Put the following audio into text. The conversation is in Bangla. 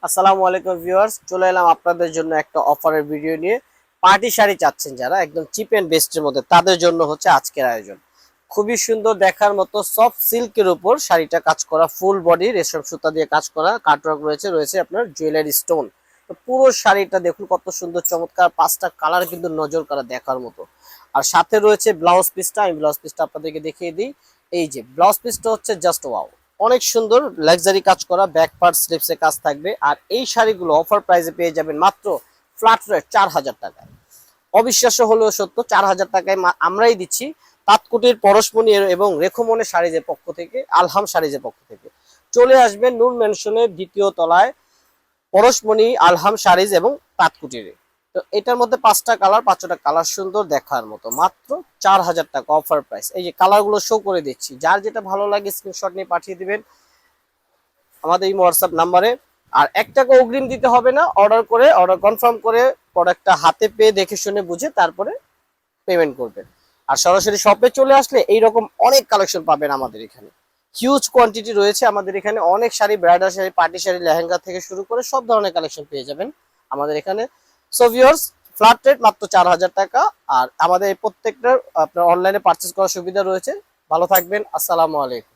আসসালামু আলাইকুম ভিউয়ার্স, চলে এলাম আপনাদের জন্য একটা অফারের ভিডিও নিয়ে। পার্টি শাড়ি চাচ্ছেন যারা একদম চিপ এন্ড বেস্টের মধ্যে, তাদের জন্য হচ্ছে আজকের আয়োজন। খুবই সুন্দর দেখার মতো সফট সিল্কের উপর শাড়িটা কাজ করা, ফুল বডি রেশম সুতা দিয়ে কাজ করা, কাটওয়ার্ক রয়েছে আপনার জুয়েলারি স্টোন। তো পুরো শাড়িটা দেখুন কত সুন্দর চমৎকার, 5টা কালার কিন্তু নজর করা দেখার মতো। আর সাথে রয়েছে ব্লাউজ পিসটা, আমি ব্লাউজ পিসটা আপনাদেরকে দেখিয়ে দিই। এই যে ব্লাউজ পিসটা হচ্ছে জাস্ট ওয়াও, অনেক সুন্দর লাক্সারি কাজ করা, ব্যাক পার্ট স্লিপসে কাজ থাকবে। আর এই শাড়িগুলো অফার প্রাইসে পেয়ে যাবেন মাত্র ফ্ল্যাট রেট 4000 টাকায়। অবিশ্বাস্য হলেও সত্য, 4000 টাকায় আমরাই দিচ্ছি তাঁতকুটির পরশমণি এবং রেখমনের শাড়িজের পক্ষ থেকে, আলহাম শাড়িজের পক্ষ থেকে। চলে আসবেন নূর ম্যানশনের 2য় তলায় পরশমণি আলহাম শাড়িজ এবং তাঁতকুটিরে। তো এটার মধ্যে 5টা কালার, 5টা কালার সুন্দর দেখার মতো, মাত্র 4000 টাকা অফার প্রাইস। এই যে কালারগুলো শো করে দিচ্ছি, যার যেটা ভালো লাগে স্ক্রিনশট নিয়ে পাঠিয়ে দিবেন আমাদের এই হোয়াটসঅ্যাপ নাম্বারে। আর 1 টাকা অগ্রিম দিতে হবে না, অর্ডার কনফার্ম করে প্রোডাক্টটা হাতে পেয়ে দেখে শুনে বুঝে তারপরে পেমেন্ট করবেন। আর সরাসরি শপে চলে আসলে এইরকম অনেক কালেকশন পাবেন আমাদের এখানে। হিউজ কোয়ান্টিটি রয়েছে আমাদের এখানে, অনেক শাড়ি, ব্রাইডাল শাড়ি, পার্টি শাড়ি, লেহেঙ্গা থেকে শুরু করে সব ধরনের কালেকশন পেয়ে যাবেন আমাদের এখানে। সো ভিউয়ার্স, ফ্ল্যাট রেট মাত্র 4000 টাকা। আর আমাদের এই প্রত্যেকটার আপনার অনলাইনে পারচেস করার সুবিধা রয়েছে। ভালো থাকবেন, আসসালামু আলাইকুম।